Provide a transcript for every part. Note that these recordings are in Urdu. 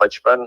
55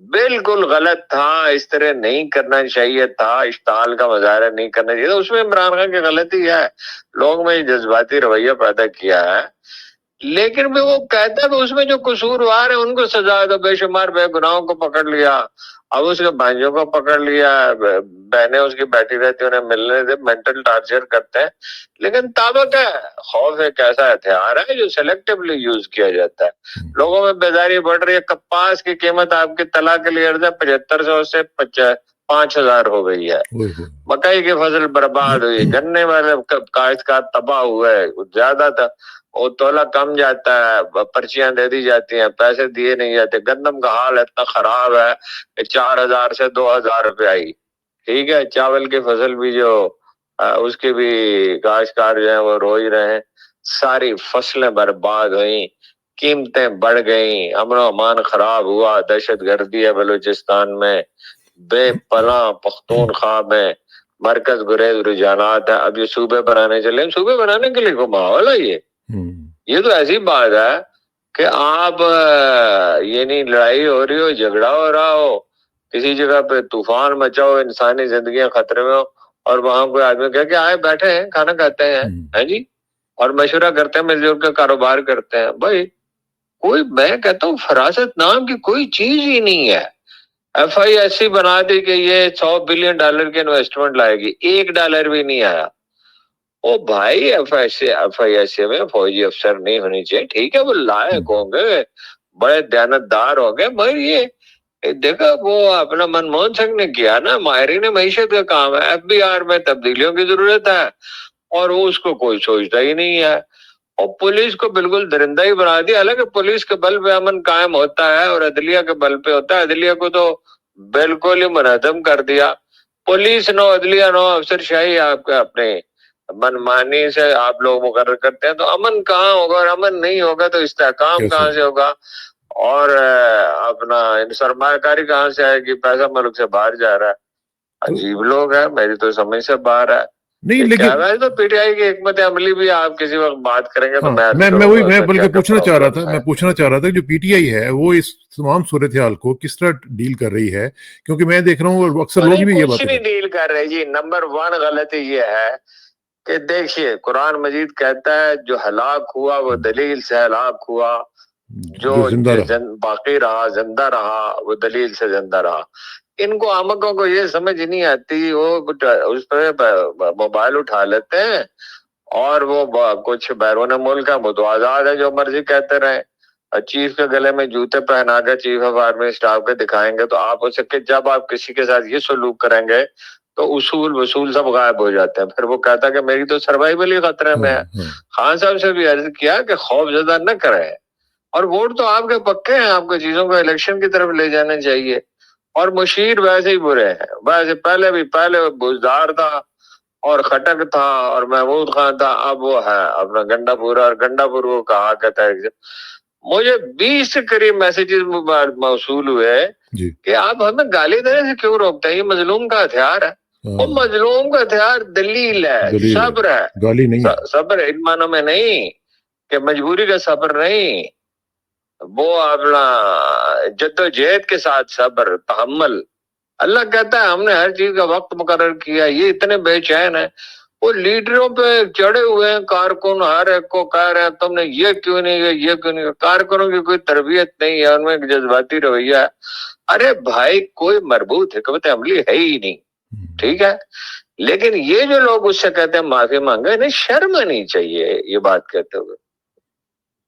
بالکل غلط تھا, اس طرح نہیں کرنا چاہیے تھا, اشتعال کا مظاہرہ نہیں کرنا چاہیے تھا. اس میں عمران خان کی غلطی ہے, لوگ میں جذباتی رویہ پیدا کیا ہے, لیکن بھی وہ کہتا ہے کہ اس میں جو قصوروار ہیں ان کو سزا دو. بے شمار بے گناہوں کو پکڑ لیا, اب اس کے بھائیوں کو پکڑ لیا, بہنیں اس کی بیٹھی رہتی انہیں ملنے دے, مینٹل ٹارچر کرتے ہیں. لیکن طابق ہے, خوف ایک ایسا ہتھیار ہے جو سلیکٹیولی یوز کیا جاتا ہے. لوگوں میں بیداری بڑھ رہی ہے. کپاس کی قیمت آپ کی طلاع کے لیے 7500 سے 5000 ہو گئی ہے. مکئی کی فصل برباد ہوئی, گنے والے کاشتکار تباہ ہوئے, زیادہ تھا وہ تولا کم جاتا ہے, پرچیاں دے دی جاتی ہیں, پیسے دیے نہیں جاتے. گندم کا حال اتنا خراب ہے کہ 4000 سے 2000 روپے آئی. ٹھیک ہے, چاول کی فصل بھی جو اس کی بھی کاشتکار جو ہیں وہ رو ہی رہے ہیں. ساری فصلیں برباد ہوئیں, قیمتیں بڑھ گئیں, امن و امان خراب ہوا, دہشت گردی ہے بلوچستان میں, بے پناہ پختونخوا میں مرکز گریز رجحانات ہے. اب یہ صوبے بنانے چلے, صوبے بنانے کے لیے کوئی ماحول ہے؟ یہ تو ایسی بات ہے کہ آپ یعنی لڑائی ہو رہی ہو, جھگڑا ہو رہا ہو, کسی جگہ پہ طوفان مچا ہو, انسانی زندگیاں خطرے میں ہو, اور وہاں کوئی آدمی کہہ کہ آئے بیٹھے ہیں کھانا کھاتے ہیں جی, اور مشورہ کرتے ہیں, مل جل کے کاروبار کرتے ہیں. بھائی کوئی, میں کہتا ہوں فراست نام کی کوئی چیز ہی نہیں ہے. ایف آئی ایس سی بنا دی کہ یہ $100 بلین کی انویسٹمنٹ لائے گی, $1 بھی نہیں آیا. او بھائی ایف آئی ایس سی میں فوجی افسر نہیں ہونی چاہیے, ٹھیک ہے وہ لائق ہوں گے, بڑے دیانتدار ہوں گے, مگر یہ دیکھا وہ اپنا منموہن سنگھ نے کیا نا, ماہرین معیشت کا کام ہے, ایف بی آر میں تبدیلیوں کی ضرورت ہے, اور اس کو کوئی سوچتا ہی نہیں ہے. اور پولیس کو بالکل درندہ ہی بنا دیا. حالانکہ پولیس کے بل پہ امن قائم ہوتا ہے اور عدلیہ کے بل پہ ہوتا ہے. عدلیہ کو تو بالکل ہی منہدم کر دیا. پولیس نو, عدلیہ نو, افسر شاہی آپ کے اپنے منمانی سے آپ لوگ مقرر کرتے ہیں, تو امن کہاں ہوگا؟ اور امن نہیں ہوگا تو استحکام کہاں سے ہوگا؟ اور اپنا سرمایہ کاری کہاں سے آئے گی؟ پیسہ ملک سے باہر جا رہا ہے. عجیب لوگ ہیں, میری تو سمجھ سے باہر ہے. نہیں لیکن تو پی ٹی آئی کی حکمت عملی بھی آپ کسی وقت بات کریں گے تو میں بلکہ پوچھنا چاہ رہا تھا جو پی ٹی آئی ہے وہ اس تمام صورتحال کو کس طرح ڈیل کر رہی ہے, کیونکہ میں دیکھ رہا ہوں اور اکثر لوگ بھی یہ بات نہیں ڈیل کر رہے جی. نمبر 1 غلطی یہ ہے کہ دیکھیے قرآن مجید کہتا ہے جو ہلاک ہوا وہ دلیل سے ہلاک ہوا, جو باقی رہا زندہ رہا وہ دلیل سے زندہ رہا. ان کو آمکوں کو یہ سمجھ نہیں آتی, وہ اس پہ موبائل اٹھا لیتے ہیں اور وہ کچھ بیرون ملک کا وہ تو آزاد ہے, جو مرضی کہتے رہے. چیف کے گلے میں جوتے پہنا کے چیف آف آرمی اسٹاف کے دکھائیں گے تو آپ اسے کہ جب آپ کسی کے ساتھ یہ سلوک کریں گے تو اصول وصول سب غائب ہو جاتے ہیں. پھر وہ کہتا کہ میری تو سروائیول ہی خطرے میں ہے. خان صاحب سے بھی عرض کیا کہ خوف زدہ نہ کریں, اور ووٹ تو آپ کے پکے ہیں, آپ کو چیزوں کو الیکشن کی طرف لے جانا چاہیے. اور مشیر ویسے ہی برے ہیں, ویسے پہلے بزدار تھا اور خٹک تھا اور محمود خان تھا, اب وہ ہے اپنا گنڈا پورا, اور گنڈا پور وہ کہا کہتا ہے. مجھے 20 سے قریب میسیجز موصول ہوئے کہ آپ ہمیں گالی دینے سے کیوں روکتے ہیں, یہ مظلوم کا ہتھیار ہے. وہ مظلوم کا ہتھیار دلیل ہے, صبر ہے, گالی نہیں ہے. صبر ان معنوں میں نہیں کہ مجبوری کا صبر نہیں, وہ اپنا جدوجہد کے ساتھ صبر, تحمل. اللہ کہتا ہے ہم نے ہر چیز کا وقت مقرر کیا. یہ اتنے بے چین ہیں, وہ لیڈروں پہ چڑھے ہوئے ہیں, کارکن ہر ایک کو کہہ رہے ہیں تم نے یہ کیوں نہیں کیا, یہ کیوں نہیں کیا. کارکنوں کی کوئی تربیت نہیں ہے, ان میں ایک جذباتی رویہ ہے. ارے بھائی کوئی مربوط حکمت عملی ہے ہی نہیں, ٹھیک ہے. لیکن یہ جو لوگ اس سے کہتے ہیں معافی مانگے, انہیں شرم آنی چاہیے یہ بات کہتے ہوئے.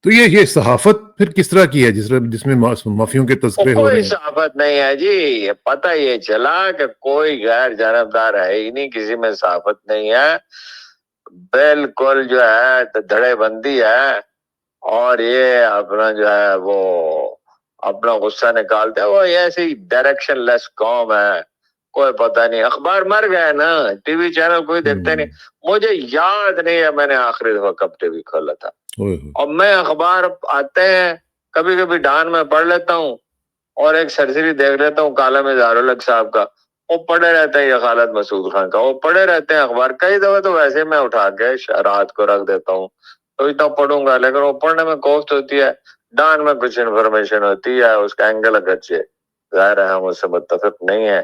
تو یہ صحافت پھر کس طرح کی ہے جس میں مافیوں کے تذکرے ہو رہے ہیں؟ کوئی صحافت نہیں ہے جی, پتہ یہ چلا کہ کوئی غیر جانبدار ہے ہی نہیں, کسی میں صحافت نہیں ہے, بالکل جو ہے دھڑے بندی ہے. اور یہ اپنا جو ہے وہ اپنا غصہ نکالتے ہیں, وہ ایسی ڈائریکشن لیس قوم ہے, کوئی پتہ نہیں. اخبار مر گئے نا, ٹی وی چینل کوئی دیکھتے نہیں. مجھے یاد نہیں ہے میں نے آخری دفعہ کب ٹی وی کھولا تھا, اور میں اخبار آتے ہیں کبھی کبھی ڈان میں پڑھ لیتا ہوں, اور ایک سرسری دیکھ لیتا ہوں کالم اظہار الحق صاحب کا, وہ پڑھے رہتے ہیں, یا خالد مسعود خان کا, وہ پڑھے رہتے ہیں اخبار. کئی دفعہ تو ویسے میں اٹھا کے رات کو رکھ دیتا ہوں تو اتنا پڑھوں گا, لیکن وہ پڑھنے میں کوفت ہوتی ہے. ڈان میں کچھ انفارمیشن ہوتی ہے, اس کا اینگل اچھے, ظاہر ہے ہم اس سے متفق نہیں ہیں.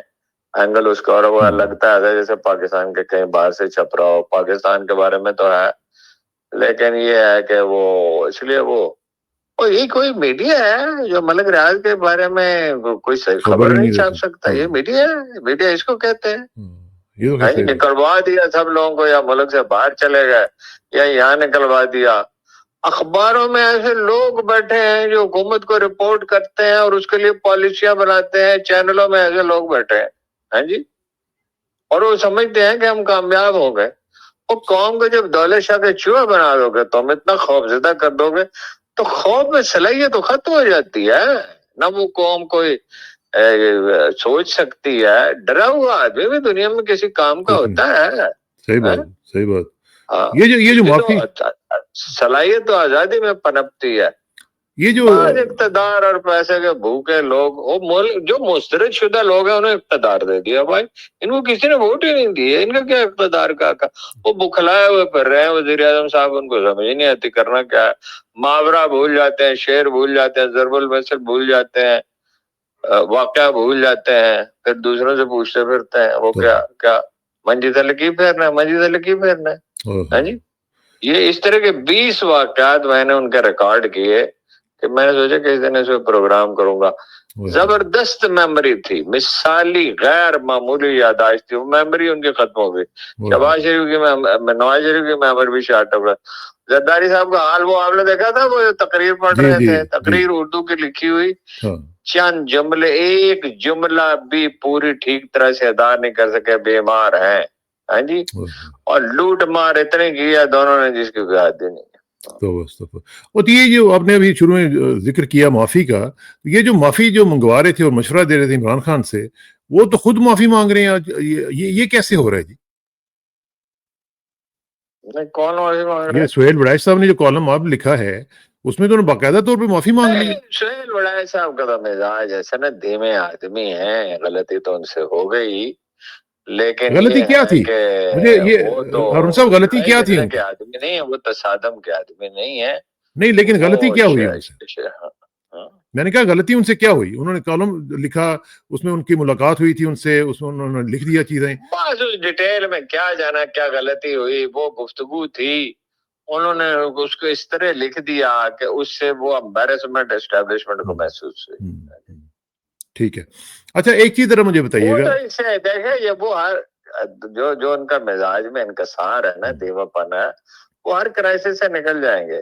اینگل اس کا اور وہ لگتا ہے جیسے پاکستان کے کہیں باہر سے چھپ رہا ہو. پاکستان کے بارے میں تو ہے, لیکن یہ ہے کہ وہ اس لیے وہ یہ کوئی میڈیا ہے جو ملک ریاض کے بارے میں کوئی صحیح خبر نہیں چھاپ سکتا. یہ میڈیا ہے, میڈیا اس کو کہتے ہیں. نکلوا دیا سب لوگوں کو, یا ملک سے باہر چلے گئے یا یہاں نکلوا دیا. اخباروں میں ایسے لوگ بیٹھے ہیں جو حکومت کو رپورٹ کرتے ہیں اور اس کے لیے پالیسیاں بناتے ہیں. چینلوں میں ایسے لوگ بیٹھے ہیں جی, اور وہ سمجھتے ہیں کہ ہم کامیاب ہو گئے. وہ قوم کو جب دولت شاہ کے چوہا بنا دو گے, تم اتنا خوفزدہ کر دو گے, تو خوف میں صلاحیت تو ختم ہو جاتی ہے. نہ وہ قوم کوئی سوچ سکتی ہے. ڈرا ہوا آدمی بھی دنیا میں کسی کام کا ہوتا ہے. صحیح بات, صحیح بات. یہ جو معافی صلاحیت تو آزادی میں پنپتی ہے. یہ جو اقتدار اور پیسے کے بھوکے لوگ, وہ جو مسترد شدہ لوگ ہیں انہیں اقتدار دے دیا. بھائی ان کو کسی نے ووٹ ہی نہیں دی ہے, ان کا کیا اقتدار کا وہ بکھلائے ہوئے پھر رہے ہیں. وزیر اعظم صاحب ان کو سمجھ نہیں آتی کرنا کیا ہے. محاورہ بھول جاتے ہیں, شعر بھول جاتے ہیں, ضرب المثل بھول جاتے ہیں, واقعہ بھول جاتے ہیں, پھر دوسروں سے پوچھتے پھرتے ہیں وہ کیا منجی سے لکیر پھیرنا ہے, منجی سے لکیر پھیرنا ہے. ہاں جی, یہ اس طرح کے 20 واقعات میں نے ان کے ریکارڈ کیے کہ میں نے سوچا کہ اس دن اس پہ پروگرام کروں گا. زبردست میموری تھی, مثالی غیر معمولی یاداشت تھی. وہ میموری ان کی ختم ہو گئی. شہباز شریف کی, نواز شریف کی میموری بھی شارٹ ہو گئی. زرداری صاحب کا حال وہ آپ نے دیکھا تھا, وہ تقریر پڑھ رہے تھے, تقریر اردو کی لکھی ہوئی, چند جملے, ایک جملہ بھی پوری ٹھیک طرح سے ادا نہیں کر سکے, بیمار ہیں. ہاں جی, اور لوٹ مار اتنے کیا دونوں نے جس کی کوئی حد نہیں. اور یہ جو آپ نے ابھی شروع میں ذکر کیا معافی کا, یہ جو معافی جو منگوا رہے تھے اور مشورہ دے رہے تھے عمران خان سے, وہ تو خود معافی مانگ رہے ہیں آج. یہ کیسے ہو رہا ہے جی؟ کون معافی مانگ رہا ہے؟ یہ سہیل وڑائچ صاحب نے جو کالم آپ لکھا ہے اس میں تو باقاعدہ طور پہ معافی مانگ لی. سہیل وڑائچ صاحب کا تو مزاج ایسا نا, دھیمے آدمی ہیں, غلطی تو ان سے ہو گئی, لیکن غلطی کیا تھی مجھے یہ ہارون صاحب, غلطی کیا تھی ان کی؟ آدمی نہیں ہے وہ, تصادم کے آدمی نہیں ہے. نہیں, لیکن غلطی کیا ہوئی ان سے؟ میں نے کہا غلطی ان سے کیا ہوئی؟ انہوں نے کالم لکھا, اس میں ان کی ملاقات ہوئی تھی ان سے, اس میں انہوں نے لکھ دیا چیزیں. بس اس ڈیٹیل میں کیا جانا کیا غلطی ہوئی, وہ گفتگو تھی. انہوں نے اس کو اس طرح لکھ دیا کہ اس سے وہ امبیرسمنٹ اسٹیبلشمنٹ کو محسوس ہوئی. ٹھیک ہے, اچھا ایک چیز ذرا مجھے بتائیے گا. دیکھیں یہ وہ جو ان کا مزاج میں انکسار ہے نا, دیوا پن ہے, وہ ہر کرائسس سے نکل جائیں گے.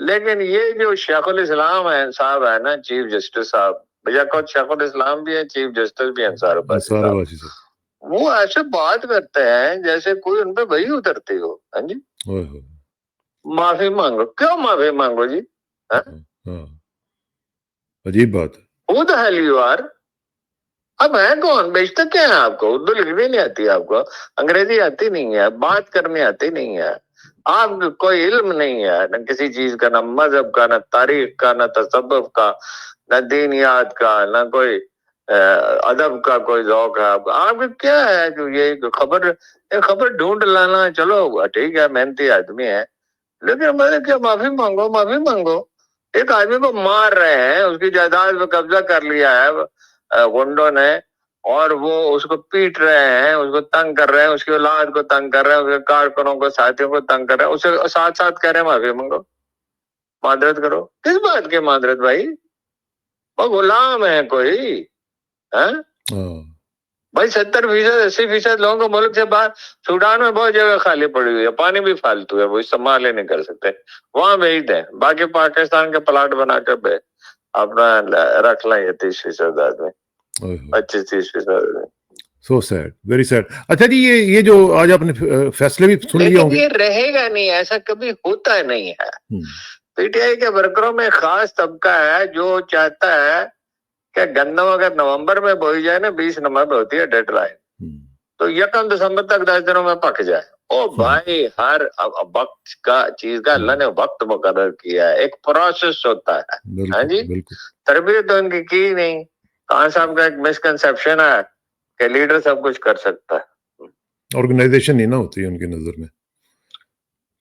لیکن یہ جو شیخ الاسلام ہے صاحب ہے نا, چیف جسٹس صاحب, بھیا کو شیخ الاسلام بھی ہے, چیف جسٹس بھی انصار عباسی صاحب, وہ ایسے بات کرتے ہیں جیسے کوئی ان پہ وہی اترتی ہو. ہاں جی, معافی مانگو, کیوں معافی مانگو جی؟ عجیب بات ہے. Who the hell you are? اب ہے کون, بیچتے کیا ہے آپ کو؟ اردو لکھنی نہیں آتی آپ کو, انگریزی آتی نہیں ہے, بات کرنی آتی نہیں ہے, آپ کو کوئی علم نہیں ہے نہ کسی چیز کا, نہ مذہب کا, نہ تاریخ کا, نہ تصوف کا, نہ دینیات کا, نہ کوئی ادب کا کوئی ذوق ہے آپ کو کیا ہے جو یہ خبر ڈھونڈ لانا. چلو ٹھیک ہے, محنتی آدمی ہے, لیکن میں نے کیا معافی مانگو, معافی مانگو. ایک آدمی کو مار رہے ہیں, اس کی جائیداد پہ قبضہ کر لیا ہے گنڈوں نے, اور وہ اس کو پیٹ رہے ہیں, اس کو تنگ کر رہے ہیں, اس کی اولاد کو تنگ کر رہے ہیں, اس کے کارکنوں کو, ساتھیوں کو تنگ کر رہے ہیں, اسے ساتھ ساتھ کہہ رہے ہیں معافی مانگو, معذرت کرو. کس بات کی معذرت بھائی؟ وہ غلام ہے کوئی؟ بھائی 70%, 80% لوگوں کو ملک سے باہر, سوڈان میں بہت جگہ خالی پڑی ہوئی ہے, پانی بھی فالتو ہے, وہ استعمال ہی نہیں کر سکتے, وہاں بھیج دیں. باقی پاکستان کے پلاٹ بنا کر اپنا رکھ لیں یہ 30% آدمی, 25-30% آدمی. سو سیڈ, ویری سیڈ. اچھا جی, یہ جو آج آپ نے فیصلے بھی سن لیے ہوں گے. یہ رہے گا نہیں, ایسا کبھی ہوتا نہیں ہے. پی ٹی آئی کے ورکروں میں خاص طبقہ ہے جو چاہتا ہے کہ گندم اگر نومبر میں بوئی جائے نا, 20 نومبر میں ہوتی ہے ڈیڈ لائن, تو 1 دسمبر تک 10 دنوں میں پک جائے. او بھائی, ہر وقت کا چیز کا اللہ نے وقت مقرر کیا ہے, ایک پروسیس ہوتا ہے. ہاں جی, تربیت تو ان کی نہیں. خان صاحب کا ایک مسکنسپشن ہے کہ لیڈر سب کچھ کر سکتا ہے, آرگنائزیشن نہیں نا ہوتی ہے ان کی نظر میں.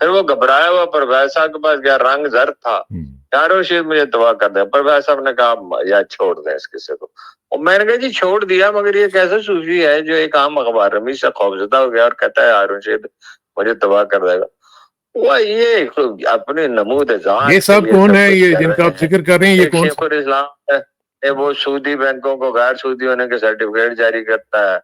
پھر وہ گھبرایا ہوا پرویز صاحب کے پاس گیا, رنگ زرد تھا, یار رشید مجھے دعا کر دیں. پرویز صاحب نے کہا یا چھوڑ دیں اس قصے کو. اور میں نے کہا جی چھوڑ دیا, مگر یہ کیسا صوفی ہے جو ایک عام اخبار رمی سے خوفزدہ ہو گیا اور کہتا ہے یار رشید مجھے دعا کر دے گا. وہ یہ اپنے نمود ذات یہ کے صاحب لیے کون سب ہے کچھ یہ کر جن کا رہے آپ ہیں. ذکر کر رہے ہیں, یہ ایک کون شیخ الاسلام ہے, وہ سودی بینکوں کو غیر سودی ہونے کے سرٹیفکیٹ جاری کرتا ہے.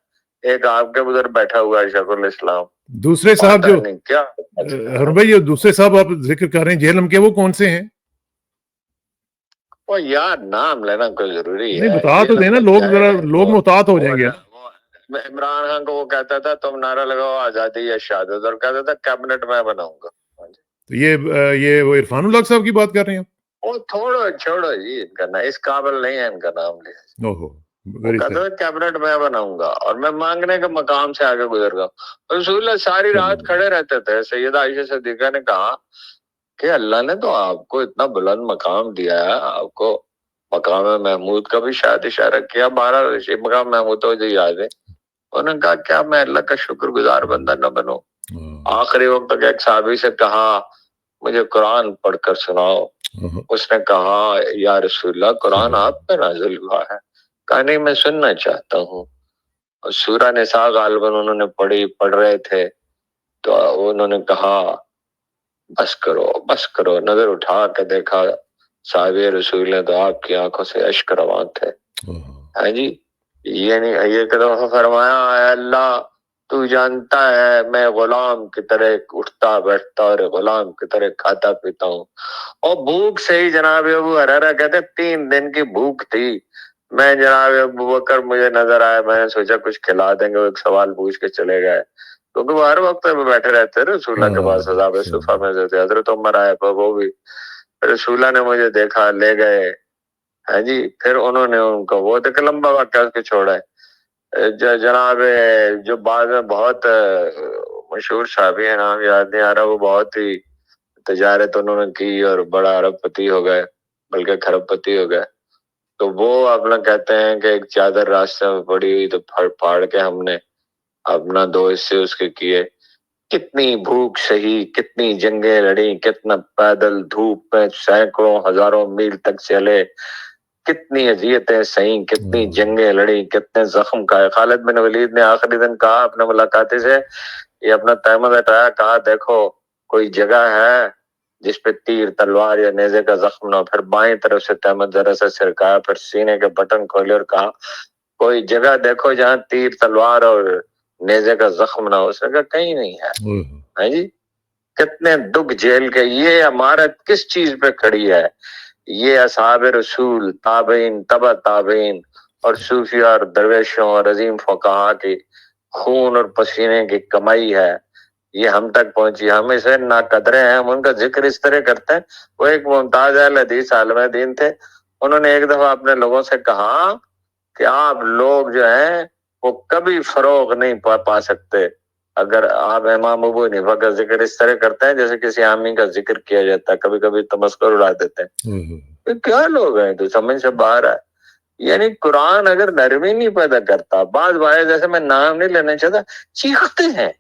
ایک آپ کے ادھر بیٹھا ہوا ہے شیخ الاسلام. دوسرے صاحب جو کیا ہارون بھائی, یہ دوسرے صاحب آپ ذکر کر رہے ہیں جہلم کے, وہ کون سے ہیں؟ وہ یار نام لینا کوئی ضروری ہے؟ نہیں بتا تو دینا, لوگ ذرا لوگ محتاط ہو جائیں گے. عمران خان کو وہ کہتا تھا تم نعرہ لگاؤ آزادی یا شہادت, اور کہتا تھا کیبنٹ میں بناؤں گا. تو یہ وہ عرفان الحق صاحب کی بات کر رہے ہیں آپ؟ وہ چھوڑو جی, ان کا اس قابل نہیں ہے ان کا نام لیا. وہ کہتا تھا کیبنٹ میں بناؤں گا اور میں مانگنے کے مقام سے آگے گزر گا. رسول اللہ ساری رات کھڑے رہتے تھے. سیدہ عائشہ صدیقہ نے کہا کہ اللہ نے تو آپ کو اتنا بلند مقام دیا ہے, آپ کو مقام محمود کا بھی شاید اشارہ کیا, 12 مقام محمود تو مجھے یاد ہے. انہوں نے کہا کیا میں اللہ کا شکر گزار بندہ نہ بنوں؟ آخری وقت تک ایک صحابی سے کہا مجھے قرآن پڑھ کر سناؤ. اس نے کہا یا رسول اللہ قرآن آپ پہ نازل ہوا ہے. کہا نہیں میں سننا چاہتا ہوں. اور سورہ نساء غالباً انہوں نے پڑھ رہے تھے, تو انہوں نے کہا بس کرو. نظر اٹھا کے دیکھا صاحب رسول نے تو آپ کی آنکھوں سے اشک رواں تھے. ہاں جی, یہ نہیں یہ کہ فرمایا اے اللہ تو جانتا ہے میں غلام کی طرح اٹھتا بیٹھتا اور غلام کی طرح کھاتا پیتا ہوں. اور بھوک سے ہی جناب ابو ہریرہ کہتے 3 دن کی بھوک تھی. میں جناب ابو بکر مجھے نظر آیا, میں نے سوچا کچھ کھلا دیں گے, وہ ایک سوال پوچھ کے چلے گئے, کیونکہ وہ ہر وقت بیٹھے رہتے رسول اللہ کے پاس. عذاب صفا میں حضرت عمر آئے, وہ بھی رسول اللہ نے مجھے دیکھا لے گئے. ہاں جی, پھر انہوں نے ان کو وہ ایک لمبا واقعہ کے چھوڑا ہے. جناب جو بعد میں بہت مشہور صحابی ہے, نام یاد نہیں آ رہا, وہ بہت ہی تجارت انہوں نے کی اور بڑا ارب پتی ہو گئے, بلکہ کھرب پتی ہو گئے. تو وہ اپنا کہتے ہیں کہ ایک چادر راستے میں پڑی ہوئی تو پھاڑ کے ہم نے اپنا 2 حصے اس کے کیے. کتنی بھوک سہی, کتنی جنگیں لڑی, کتنا پیدل دھوپ میں سینکڑوں ہزاروں میل تک چلے, کتنی اذیتیں سہیں, کتنی جنگیں لڑی, کتنے زخم کھائے. خالد بن ولید نے آخری دن کہا اپنے ملاقاتی سے, یہ اپنا تیمم ہٹایا, کہا دیکھو کوئی جگہ ہے جس پہ تیر تلوار یا نیزے کا زخم نہ ہو. پھر بائیں طرف سے تیمم ذرا سا سرکایا, پھر سینے کے بٹن کھولے اور کہا کوئی جگہ دیکھو جہاں تیر تلوار اور نیزے کا زخم نہ ہو. اس نے کہا کہیں نہیں ہے. ہاں جی, کتنے دکھ جھیل کے یہ عمارت کس چیز پہ کھڑی ہے؟ یہ اصحاب رسول, تابعین, تبع تابعین اور صوفیہ اور درویشوں اور عظیم فقہا کی خون اور پسینے کی کمائی ہے. یہ ہم تک پہنچی, ہم اسے ناقدرے ہیں, ہم ان کا ذکر اس طرح کرتے ہیں. وہ ایک ممتاز اہل حدیث عالم دین تھے. انہوں نے ایک دفعہ اپنے لوگوں سے کہا کہ آپ لوگ جو ہیں وہ کبھی فروغ نہیں پا سکتے اگر آپ امام ابو حنیفہ کا ذکر اس طرح کرتے ہیں جیسے کسی عامی کا ذکر کیا جاتا ہے. کبھی کبھی تمسخر اڑا دیتے ہیں. کیا لوگ ہیں, تو سمجھ سے باہر ہے. یعنی قرآن اگر نرمی نہیں پیدا کرتا, بعض بھائی جیسے میں نام نہیں لینا چاہتا چیختے ہیں,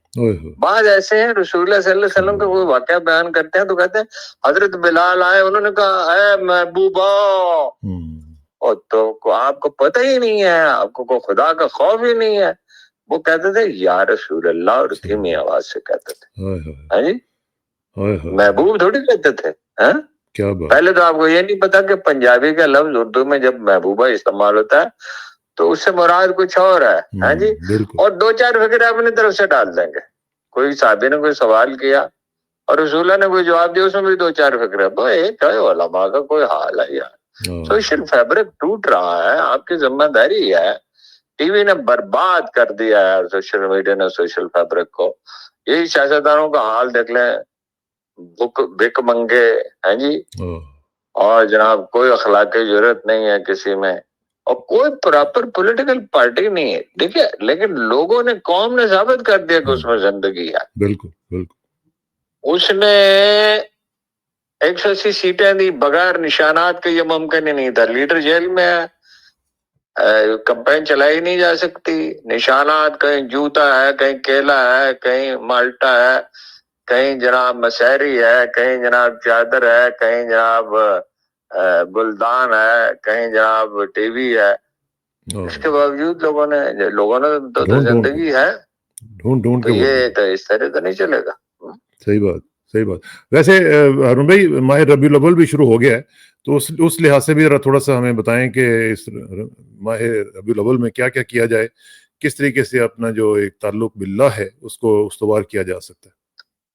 بعض ایسے ہیں رسول اللہ صلی اللہ علیہ وسلم کا کوئی واقعہ بیان کرتے ہیں تو کہتے ہیں حضرت بلال آئے, انہوں نے کہا اے محبوبہ, اور تو آپ کو پتہ ہی نہیں ہے, آپ کو کوئی خدا کا خوف ہی نہیں ہے. وہ کہتے تھے یا رسول اللہ, اور دھیمی آواز سے کہتے تھے. ہاں جی, محبوب تھوڑی کہتے تھے. پہلے تو آپ کو یہ نہیں پتا کہ پنجابی کا لفظ اردو میں جب محبوبہ استعمال ہوتا ہے تو اس سے مراد کچھ اور ہے. ہاں جی, اور 2-4 فکرے اپنی طرف سے ڈال دیں گے. کوئی صحابی نے کوئی سوال کیا اور رسول اللہ نے کوئی جواب دیا, اس میں بھی 2-4 فکرے. علماء کا کوئی حال ہے یار. سوشل فیبرک ٹوٹ رہا ہے, آپ کی ذمہ داری ہے. ٹی وی نے برباد کر دیا ہے, سوشل میڈیا نے سوشل فیبرک کو. یہی سیاستدانوں کا حال دیکھ لیں, بک منگے ہیں جی, اور جناب کوئی اخلاقی ضرورت نہیں ہے کسی میں, اور کوئی پراپر پولیٹیکل پارٹی نہیں ہے. دیکھیے لیکن لوگوں نے, قوم نے ثابت کر دیا کہ اس میں زندگی ہے. بالکل بالکل. اس نے 180 سیٹیں دی بغیر نشانات کے, یہ ممکن ہی نہیں تھا. لیڈر جیل میں ہے, کمپین چلائی نہیں جا سکتی. نشانات کہیں جوتا ہے, کہیں کیلا ہے, کہیں مالٹا ہے, کہیں جناب مسحری ہے، کہیں جناب چادر ہے، کہیں جناب گلدان ہے، کہیں جناب ٹی وی ہے. اس کے باوجود لوگوں نے تو زندگی ہے، ڈھونڈ تو کے یہ تو اس طرح تو نہیں چلے گا. صحیح بات. ویسے ہارون بھائی ماہ ربیع الاول بھی شروع ہو گیا ہے، تو اس لحاظ سے بھی ذرا تھوڑا سا ہمیں بتائیں کہ اس ماہ ربیع الاول میں کیا کیا کیا جائے، کس طریقے سے اپنا جو ایک تعلق باللہ ہے اس کو استوار کیا جا سکتا ہے.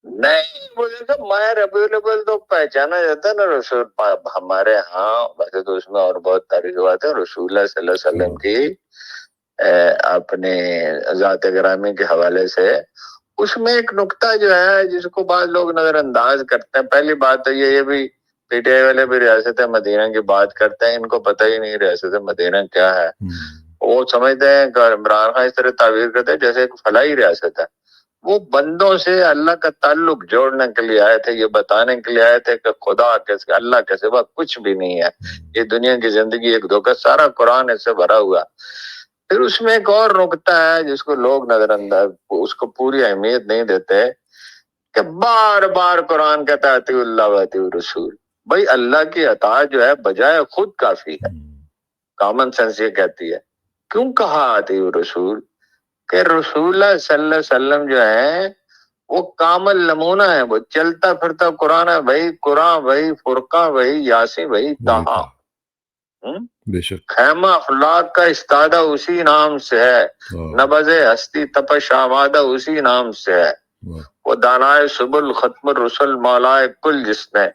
نہیں، مجھے تو ماہ ربیع الاول تو پہچانا جاتا ہے نا رسول ہمارے ہاں. ویسے تو اس میں اور بہت تاریخ بات ہے. رسول اللہ صلی اللہ علیہ وسلم کی اپنے ذات گرامی کے حوالے سے اس میں ایک نقطہ جو ہے جس کو بعض لوگ نظر انداز کرتے ہیں. پہلی بات تو یہ بھی پی ٹی آئی والے بھی ریاست مدینہ کی بات کرتے ہیں، ان کو پتہ ہی نہیں ریاست مدینہ کیا ہے. وہ سمجھتے ہیں کہ عمران خان اس طرح تعبیر کرتے ہیں جیسے ایک فلاحی ریاست ہے. وہ بندوں سے اللہ کا تعلق جوڑنے کے لیے آئے تھے، یہ بتانے کے لیے آئے تھے کہ خدا کے اللہ کے سوا کچھ بھی نہیں ہے. یہ دنیا کی زندگی ایک دھوکہ، سارا قرآن اس سے بھرا ہوا. پھر اس میں ایک اور نقطہ ہے جس کو لوگ نظر انداز، اس کو پوری اہمیت نہیں دیتے، کہ بار بار قرآن کہتا ہے اطیعوا اللہ و اطیعوا الرسول. بھائی اللہ کی اطاعت جو ہے بجائے خود کافی ہے. کامن سینس یہ کہتی ہے. کیوں کہا اطیعوا الرسول؟ کہ رسول اللہ صلی اللہ علیہ وسلم جو ہے وہ کامل نمونہ ہے، وہ چلتا پھرتا قرآن ہے. بھائی قرآن، وہی فرقہ، وہی یاسین، وہی طہا. بے شک خیمہ اخلاق کا استادہ اسی نام سے ہے، نبض ہستی تپش آمادہ اسی نام سے ہے. وہ دانائے سبل ختم الرسل مولائے کل جس نے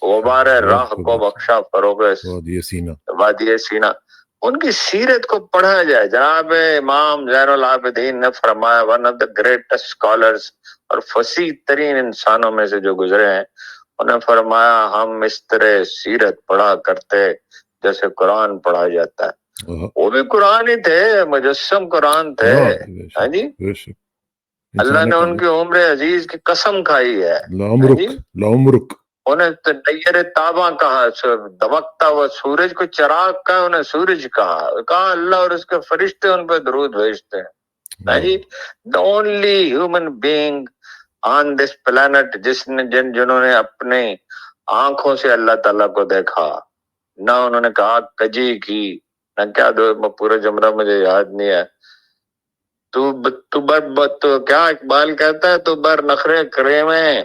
غبار راہ کو بخشا فروغ وادی سینا. ان کی سیرت کو پڑھا جائے. جناب امام زین العابدین نے فرمایا one of the greatest scholars اور فصیح ترین انسانوں میں سے جو گزرے ہیں، انہوں نے فرمایا ہم اس طرح سیرت پڑھا کرتے جیسے قرآن پڑھا جاتا ہے. وہ بھی قرآن ہی تھے، مجسم قرآن تھے. ہاں جی، اللہ نے ان کی عمر عزیز کی قسم کھائی ہے. لعمرک انہیں نیر تاباں کہا، دمکتا ہوا سورج کو چراغ کہا، انہیں سورج کہا اللہ اور اس کے فرشتے ان پہ درود بھیجتے ہیں. ہاں جی، the only human being on this planet جنہوں نے اپنے آنکھوں سے اللہ تعالیٰ کو دیکھا، نہ انہوں نے کہا کجی کی، نہ کیا پورا جملہ مجھے یاد نہیں ہے. تو کیا اقبال کہتا ہے، تو بر نخرے کرے میں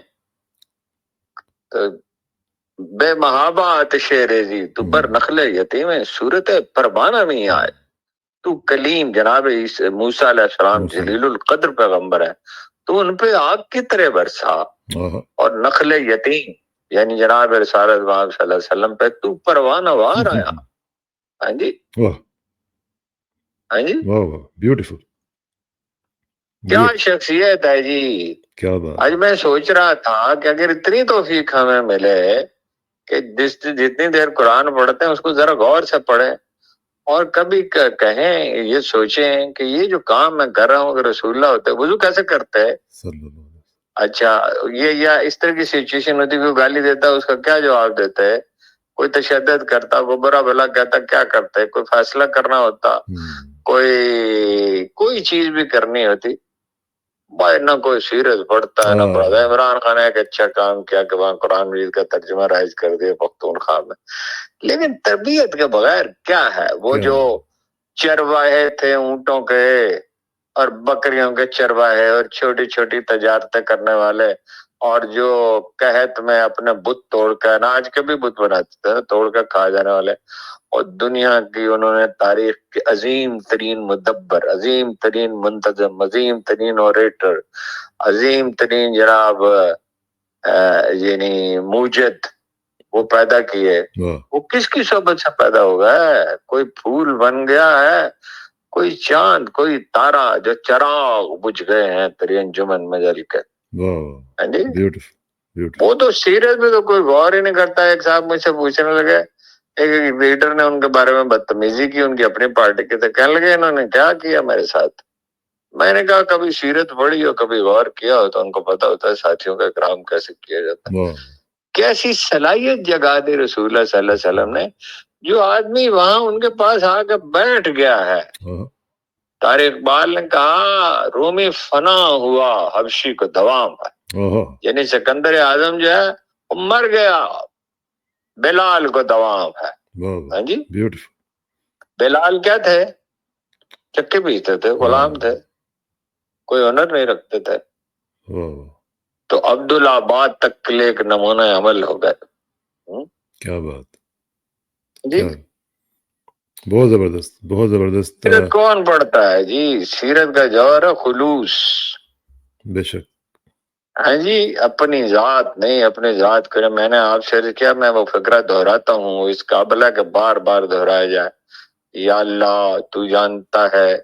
بے محابہ آتش ریزی، تو بر نخل یتیم صورت پروانہ نہیں آئے. تو کلیم جناب موسیٰ علیہ السلام جلیل القدر پیغمبر ہے، تو ان پہ آگ کی طرح برسا. اور نخل یتیم یعنی جناب رسالت صلی اللہ علیہ وسلم پہ تو پروانہ وار آیا. ہاں جی، ہاں جی، بیوٹیفل. کیا شخصیت ہے جی. کیا بات. آج میں سوچ رہا تھا کہ اگر اتنی توفیق ہمیں ملے کہ جتنی دیر قرآن پڑھتے ہیں اس کو ذرا غور سے پڑھیں، اور کبھی کہیں یہ سوچیں کہ یہ جو کام میں کر رہا ہوں اگر رسول اللہ ہوتے وضو کیسے کرتے. اچھا، یہ یا اس طرح کی سچویشن ہوتی کوئی گالی دیتا اس کا کیا جواب دیتے، کوئی تشدد کرتا، کوئی برا بھلا کہتا کیا کرتے، کوئی فیصلہ کرنا ہوتا، کوئی چیز بھی کرنی ہوتی، بھائی نہ کوئی سیرت پڑھتا ہے نہ پڑھتا. عمران خان نے ایک اچھا کام کیا کہ وہاں قرآن مجید کا ترجمہ رائج کر دیا پختونخوا میں. لیکن تربیت کے بغیر کیا ہے. وہ جو چرواہے تھے اونٹوں کے اور بکریوں کے چرواہے اور چھوٹی چھوٹی تجارتیں کرنے والے، اور جو قحط میں اپنے بت توڑ کے، اناج کے بھی بت بناتے تھے توڑ کے کھا جانے والے، اور دنیا کی انہوں نے تاریخ کے عظیم ترین مدبر، عظیم ترین منتظم، عظیم ترین اوریٹر، عظیم ترین جناب یعنی موجد وہ پیدا کیے. وہ کس کی صحبت سے پیدا ہوگا ہے؟ کوئی پھول بن گیا ہے، کوئی چاند، کوئی تارا جو چراغ بجھ گئے ہیں تیری انجمن میں جل کے. وہ تو سیرت میں تو کوئی غور ہی نہیں کرتا. ایک صاحب مجھ سے پوچھنے لگے، ایک لیڈر نے ان کے بارے میں بدتمیزی کی ان کی اپنی پارٹی کے تھے، کہنے لگے انہوں نے کیا کیا میرے ساتھ. میں نے کہا کبھی سیرت پڑھی ہو، کبھی غور کیا ہو تو ان کو پتا ہوتا ہے ساتھیوں کا اکرام کیسے کیا جاتا ہے. کیسی صلاحیت جگا دی رسول اللہ صلی اللہ علیہ وسلم نے. جو آدمی وہاں ان کے پاس آ کے بیٹھ گیا ہے طارق اقبال نے کہا رومی فنا ہوا حبشی کو دوام ہے، یعنی سکندر اعظم جو ہے وہ مر گیا، بلال کو دوام ہے۔ ہاں جی، بلال کیا تھے؟ چکے پیستے تھے، غلام تھے، کوئی ہنر نہیں رکھتے تھے، تو عبدالآباد تک کے لیے ایک نمونہ عمل ہو گئے۔ کیا بات جی، بہت زبردست، بہت زبردست۔ سیرت کون پڑھتا ہے جی؟ سیرت کا جوہر ہے خلوص۔ بے شک۔ ہاں جی، اپنی ذات نہیں، اپنے ذات کو میں نے آپ سے کیا، میں وہ فقرہ دہراتا ہوں، اس قابل ہے کہ بار بار دہرایا جائے۔ یا اللہ تو جانتا ہے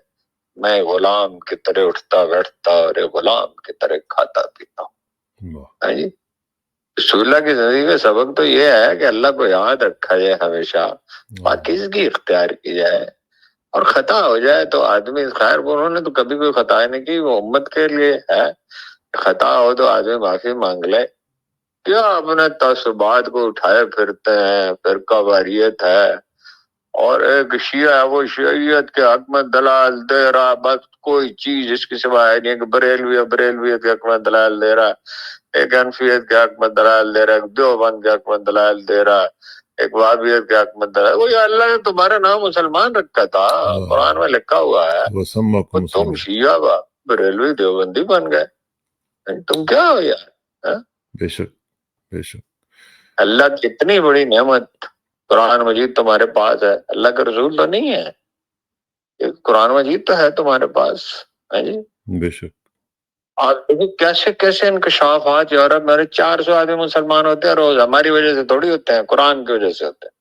میں غلام کی طرح اٹھتا بیٹھتا اور غلام کی طرح کھاتا پیتا ہوں۔ ہاں جی، رسول اللہ کی زندگی کا سبق تو یہ ہے کہ اللہ کو یاد رکھا جائے ہمیشہ، پاکیزگی اختیار کی جائے، اور خطا ہو جائے تو آدمی خیر، انہوں نے تو کبھی کوئی خطا نہیں کی، وہ امت کے لیے ہے، خطا ہو تو آدمی معافی مانگ لے۔ کیا اپنے تعصبات کو اٹھائے پھرتے ہیں، فرقہ واریت ہے، اور ایک شیعہ ہے وہ شیعیت کے حق میں دلائل دے رہا، بس کوئی چیز اس کی سوا ہے نہیں، کہ بریلویت کے حق میں دلائل دے رہا، ایک حنفیت کے حق میں دلائل دے رہا، ایک دیوبند کے حق میں دلائل دے رہا، ایک وہابیت کے حق میں دلائل۔ وہ اللہ نے تمہارا نام مسلمان رکھا تھا، قرآن میں لکھا ہوا ہے، تم شیعہ بریلوی دیوبندی بن گئے، تم کیا ہو یار؟ بے شک، بے شک۔ اللہ کی اتنی بڑی نعمت، قرآن مجید تمہارے پاس ہے، اللہ کا رسول تو نہیں ہے، قرآن مجید تو ہے تمہارے پاس۔ ہاں جی، بے شک۔ آپ دیکھو کیسے کیسے انکشافات یورپ میں 400 آدمی مسلمان ہوتے ہیں روز، ہماری وجہ سے تھوڑی ہوتے ہیں، قرآن کی وجہ سے ہوتے ہیں،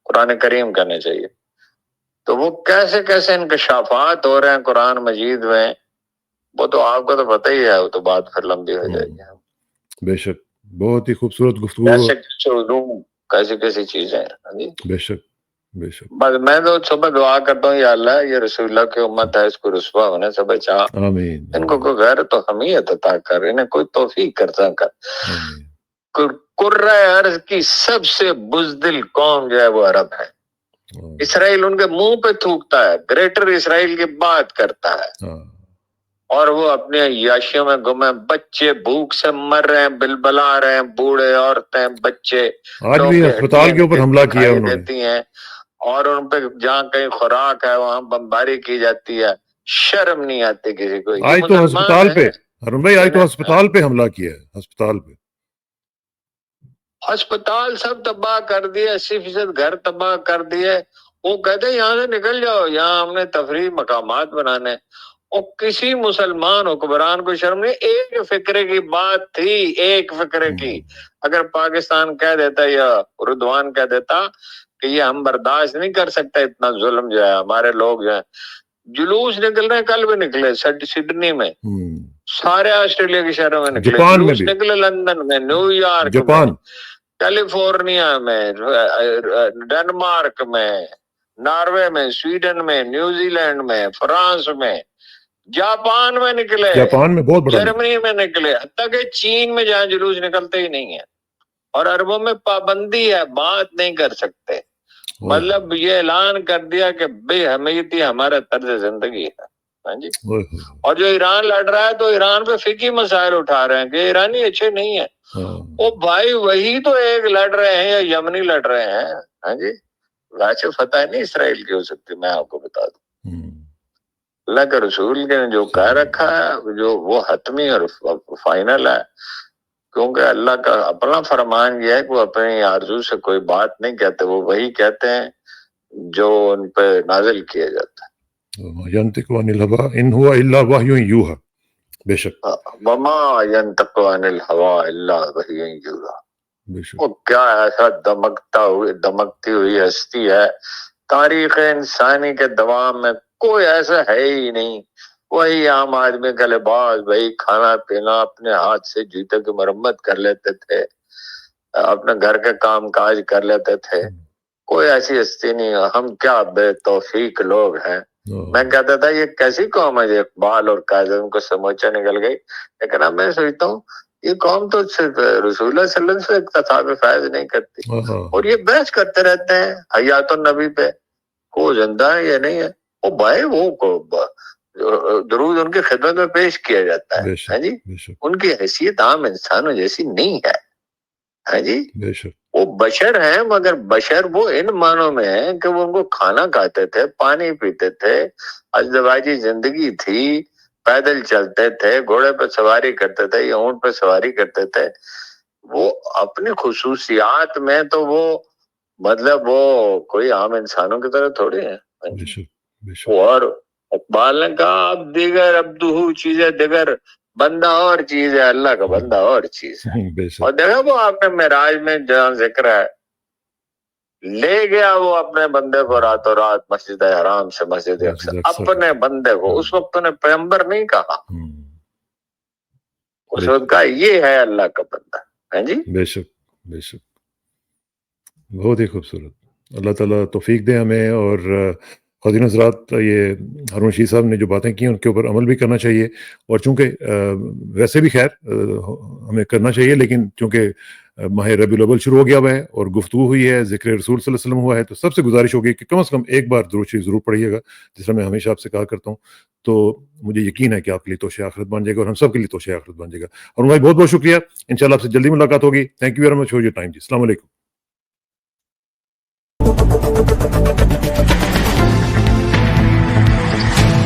قرآن کریم کہنے چاہیے۔ تو وہ کیسے کیسے انکشافات ہو رہے ہیں قرآن مجید میں، وہ تو آپ کو تو پتہ ہی ہے، وہ تو بات پھر لمبی ہو جائے گی۔ بے شک، بہت ہی خوبصورت گفتگو، کیسے کیسے علوم، کیسی کیسی چیزیں ہیں۔ بے شک، بے شک۔ بس میں تو صبح دعا کرتا ہوں، یا اللہ یہ رسول اللہ کی امت ہے، اس کو رسوا ہونے سے بچا، آمین۔ ان کو کوئی غیرت و حمیت عطا کر، انہیں کوئی توفیق کرتا کر۔ آمین۔ قرۂ ارض کی سب سے بزدل قوم جو ہے وہ عرب ہے، اسرائیل ان کے منہ پہ تھوکتا ہے، گریٹر اسرائیل کی بات کرتا ہے، اور وہ اپنے عیاشیوں میں گمے، بچے بھوک سے مر رہے ہیں، بلبلا رہے ہیں، بوڑھے، عورتیں، بچے، آج بھی ہسپتال کے اوپر حملہ کیا انہوں نے، دیتی ہیں، اور ان پہ جہاں کہیں خوراک ہے وہاں بمباری کی جاتی ہے، شرم نہیں آتی کسی کو۔ آج تو ہسپتال پہ ہرون بھائی، آج تو ہسپتال پہ حملہ کیا ہے، ہسپتال پہ، ہسپتال سب تباہ کر دیے، 80% گھر تباہ کر دیے۔ وہ کہتے ہیں یہاں سے نکل جاؤ، یہاں ہم نے تفریح مقامات بنانے، اور کسی مسلمان حکمران کو شرم نہیں۔ ایک فکرے کی بات تھی، ایک فکرے کی، اگر پاکستان کہہ دیتا یا اردوان کہہ دیتا کہ یہ ہم برداشت نہیں کر سکتے اتنا ظلم جو ہے، ہمارے لوگ جو ہیں، جلوس نکل رہے ہیں، کل بھی نکلے سڈنی میں، سارے آسٹریلیا کے شہروں میں نکلے جلوس، نکلے لندن میں، نیو یارک میں، کیلیفورنیا میں، ڈنمارک میں، ناروے میں، سویڈن میں، نیوزی لینڈ میں، فرانس میں، جاپان میں نکلے، جاپان میں بہت بڑا، جرمنی میں نکلے، حتیٰ کہ چین میں جہاں جلوس نکلتے ہی نہیں ہے، اور عربوں میں پابندی ہے، بات نہیں کر سکتے، مطلب یہ اعلان کر دیا کہ بے حمیتی ہمارا طرز زندگی ہے۔ ہاں جی، اور جو ایران لڑ رہا ہے تو ایران پہ فقہی مسائل اٹھا رہے ہیں کہ ایرانی اچھے نہیں ہیں، او بھائی وہی تو ایک لڑ رہے ہیں یا یمنی لڑ رہے ہیں۔ ہاں جی، ویسے فتح نہیں اسرائیل کی ہو سکتی، میں آپ کو بتا دوں، اللہ کے رسول نے جو کہہ رکھا ہے جو وہ حتمی اور فائنل ہے، کیونکہ اللہ کا اپنا فرمان یہ ہے کہ وہ اپنی آرزو سے کوئی بات نہیں کہتے، وہ وہی کہتے ہیں جو ان پہ نازل کیا جاتا ہے۔ ينطق عن الهوى ان هو الا وحی یوحى، بے شک، وما ينطق عن الهوى الا وحی یوحى، بے شک، وہ کیا ایسا دمکتی ہوئی ہستی ہے، تاریخ انسانی کے دوام میں کوئی ایسا ہے ہی نہیں، وہی عام آدمی کا لباس، وہی کھانا پینا، اپنے ہاتھ سے جوتے کی مرمت کر لیتے تھے، اپنے گھر کے کام کاج کر لیتے تھے، کوئی ایسی ہستی نہیں۔ ہم کیا بے توفیق لوگ ہیں۔ میں کہتا تھا یہ کیسی قوم ہے جو اقبال اور قائدین کو سموچا نکل گئی، لیکن اب میں سوچتا ہوں یہ قوم تو صرف رسول اللہ صلی اللہ علیہ وسلم سے اقتصاب فیض نہیں کرتی، اور یہ بحث کرتے رہتے ہیں حیات النبی پہ، کو زندہ ہے یا نہیں ہے۔ وہ بھائی وہ درود ان کی خدمت میں پیش کیا جاتا ہے. بے شک ہاں جی, بے شک ان کی حیثیت عام انسانوں جیسی نہیں ہے. ہاں جی, بے شک وہ بشر ہیں, مگر بشر وہ ان معنوں میں ہیں کہ وہ ان کو کھانا کھاتے تھے, پانی پیتے تھے, ازدواجی زندگی تھی, پیدل چلتے تھے, گھوڑے پہ سواری کرتے تھے یا اونٹ پہ سواری کرتے تھے. وہ اپنی خصوصیات میں تو وہ مطلب وہ کوئی عام انسانوں کی طرح تھوڑی ہے. بے شک بے شک اور اقبال نے کہا اب دیگر عبدہ چیزیں دیگر, بندہ اور چیز ہے, اللہ کا بندہ اور چیز ہے. بے اور شک دیکھا وہ آپ نے معراج میں جہاں ذکر ہے, لے گیا وہ اپنے بندے کو راتوں رات مسجد حرام سے مسجد اقصی, اپنے بندے کو. اس وقت انہیں پیغمبر نہیں کہا, اس وقت کہا یہ ہے اللہ کا بندہ. ہاں جی, بے شک بے شک, بہت ہی خوبصورت. اللہ تعالیٰ توفیق دے ہمیں. اور خواتین حضرات, یہ ہارون رشید صاحب نے جو باتیں کی ان کے اوپر عمل بھی کرنا چاہیے. اور چونکہ ویسے بھی خیر ہمیں کرنا چاہیے, لیکن چونکہ ماہ ربیع الاول شروع ہو گیا ہوا ہے اور گفتگو ہوئی ہے, ذکر رسول صلی اللہ علیہ وسلم ہوا ہے, تو سب سے گزارش ہوگی کہ کم از کم ایک بار درود شریف ضرور پڑھیے گا, جس طرح میں ہمیشہ آپ سے کہا کرتا ہوں. تو مجھے یقین ہے کہ آپ کے لیے توشہ آخرت بن جائے گا اور ہم سب کے لیے توشہ آخرت بن جائے گا. اور بھائی بہت بہت شکریہ. انشاءاللہ آپ سے جلدی ملاقات ہوگی. Thank you very much for your time جی. السلام علیکم.